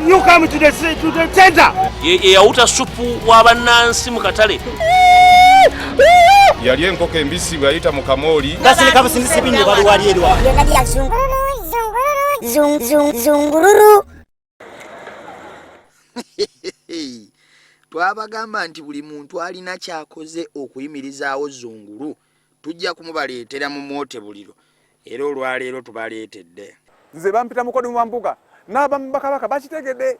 You come to the center. Yawuta supu w'abannansi mu katale. Yali enkoko embisi bwayita mu kamooli. Kasini kabusindisi binyo baluwali edwa. Zungururu. Twabagamba nti buli muntu alina kyakoze okuyimirizaawo zunguru tujja kumubaleetera mu mwote buliro era olwaleero tubaleetedde. Nze bampita mukono mu mbuga n'aba mu bakabaka bakitegedde.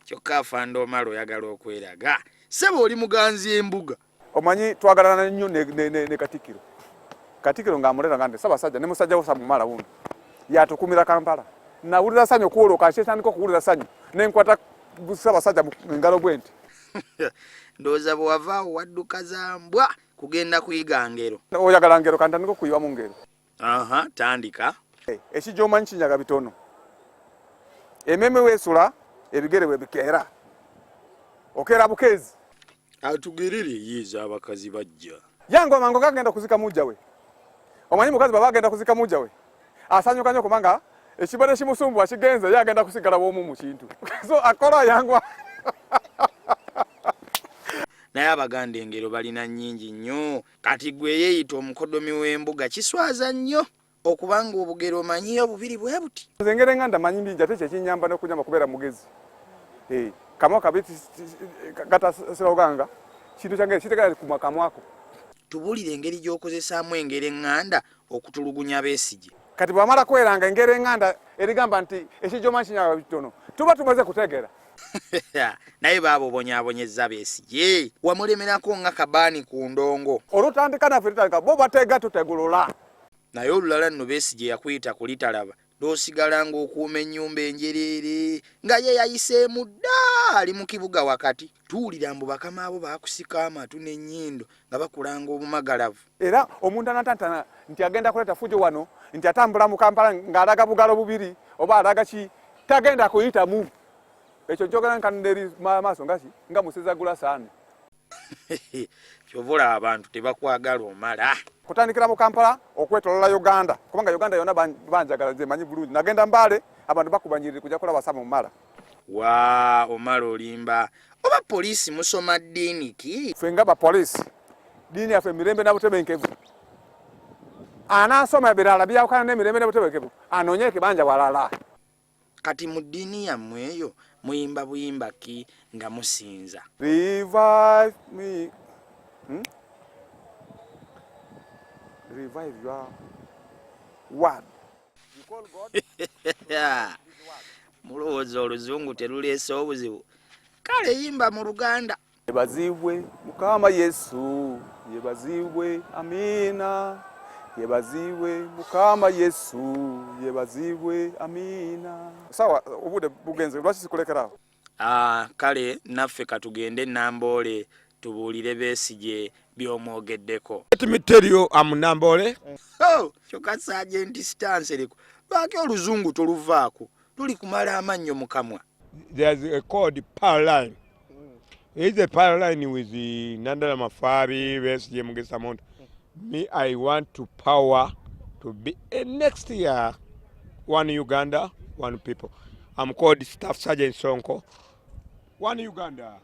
Kyokka afanda Omala oyagala okweraga sebo oli muganzi embuga. Omanyi twagalana nnyo ne Katikkiro. Katikkiro ng'amulera nga nti Ssaabasajja ne musajja wo Mumala wuno yatukumira Kampala. Nawulira sanyu okuwoloka kyetandika okuwulira sanyu nenkwata Ssaabasajja mu ngalo bwenti. Ndowooza bwe wavaawo wadduka za mbwa kugenda kuyiga ngero. Oyagala ngero kantandika okuyiwa mu ngero. Aha, tandika. Ekijoomanyi kinyaga bitono. Ememe weesula ebigere bwe bikeera. Okeera bukeezi. Atugirire yiza abakazi bajja. Yango mango kagenda kuzika mujja we. Omanyi mukazi baba agenda kuzika mujja we. Asanyuka nnyo kubanga ekibale kimusumbu akigenze yagenda kusigala bwomu mu kintu. So akola yango. Naye Abaganda engero balina nnyingi nnyo. Kati gwe yeeyita omukodomi w'embuga kiswaza nnyo okubanga obugero omanyiyo bubiri bwe buti. Engero nganda manyi mbinja tekye kinyamba n'okunyamba kubeera mugezi. Kamwa kabiti gata siroganga kintu kyange kitegala ku makamwako. Tubulire engeri gy'okozesaamu engero eŋŋanda okutulugunya Besigye. Kati bwamala kweranga engero eŋŋanda erigamba nti ekijoomanyi kinyaga bitono tuba tumaze kutegeera. Naye baabo bonyabonyezza Besigye wamulemerako nga kabaani ku ndongo. Olutandika naffe tutandika bo bateega tutegulula. Naye olulala nno Besigye yakuyita kulitalaba n'osigala ng'okuuma ennyumba enjereere nga ye yayiseemu dda ali mu kibuga wakati. Tuwulira mbu bakama abo baakusika amatu n'ennyindo nga bakulanga obumagalavu. Era omuntu anatantana nti agenda kuleeta fujo wano nti atambula mu Kampala ng'alaga bugalo bubiri oba alaga ki tagenda kuyitamu. Ekyo njogera nkandeeri maaso nga museza gula saani. Kyovula abantu tebakwagala Omala. Kutandikira mu Kampala okwetolola Uganda kubanga Uganda yonna banjagala nze manyi bulungi. Nagenda Mbale abantu bakubanyirira kujja kulaba Sam Omala. Waa Omala olimba. Oba poliisi musoma ddiini ki? Ffe nga bapoliisi ddiini yaffe emirembe na butebenkevu. Anaasoma ebirala byawukana n'emirembe na butebenkevu anoonye ekibanja walala. Kati mu ddiini yammwe eyo muyimba buyimba ki nga musinza? Revive me. Revive your word. You call God? Mulowooza oluzungu teruleese obuzibu. Kale yimba mu Luganda. Yebazibwe Mukama Yesu, yebazibwe amina. Yebazibwe Mukama Yesu, yebazibwe amina. Sawa obude bugenze lwaki sikulekerawo? Kale naffe katugende Namboole tubuulire Besigye by'omwogeddeko. Let me tell you I'm Namboole. Kyokka Sergeant Stansereko lwaki oluzungu toluvaako tuli kumala amannyo mu kamwa. There's a called power line. It's a power line with the Nandala Mafabi, Besigye Mugesa Mount. Me, I want to power to be next year one Uganda, one people. I'm called Staff Sergeant Sonko. One Uganda.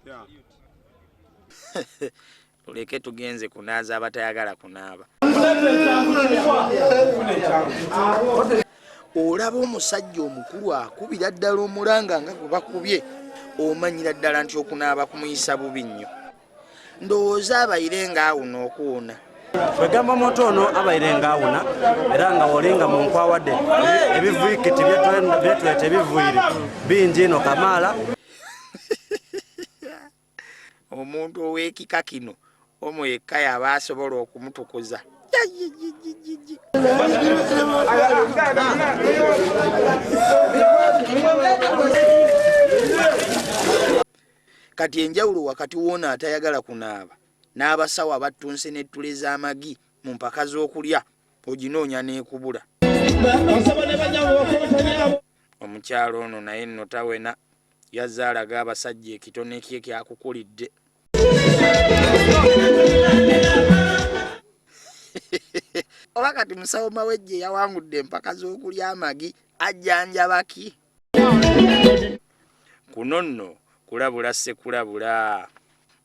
Yeah. Tuleke tugenze kunaaza abatayagala kunaaba. Olaba omusajja omukulu akubira ddala omulanga nga gwe bakubye omanyira ddala nti okunaaba kumuyisa bubi nnyo. Ndowooza abayire ng'awuna okuwuna. Twegamba moto ono abayire ng'awuna era nga wolinga mu nkwawadde ebivuikiti byetuleta ebivuire bingi ino Kamala. Omuntu ow'ekika kino omwo yekka y'aba asobola okumutukuza. Kati enjawulo wakati wona atayagala kunaaba n'abasawo abattunse n'ettule z'amagi mu mpaka z'okulya oginoonya n'ekubula. Omukyalo ono naye nno tawena yazze alaga abasajja ekitone kye kyakukulidde. Oba kati musawo Mawejje yawangudde empaka z'okulya amagi ajjanjaba ki? Kuno nno kulabula sekulabula.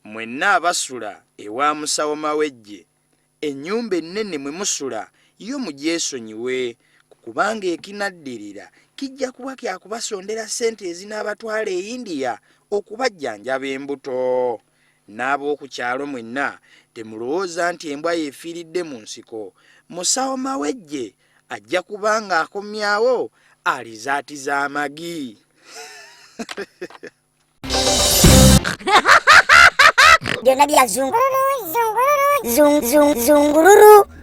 Mwenna abasula ewa musawo Mawejje, ennyumba ennene mwe musula yo mugyesonyiwe, kubanga ekinaddirira kijja kuba kya kubasondera ssente ezinaabatwala e India okubajjanjaba embuto. N'ab'oku kyalo mwenna temulowooza nti embwa yeefiiridde mu nsiko. Musawo Mawejje ajja kubanga akomyawo alizaati z'amagi. Byonna bya zungururu.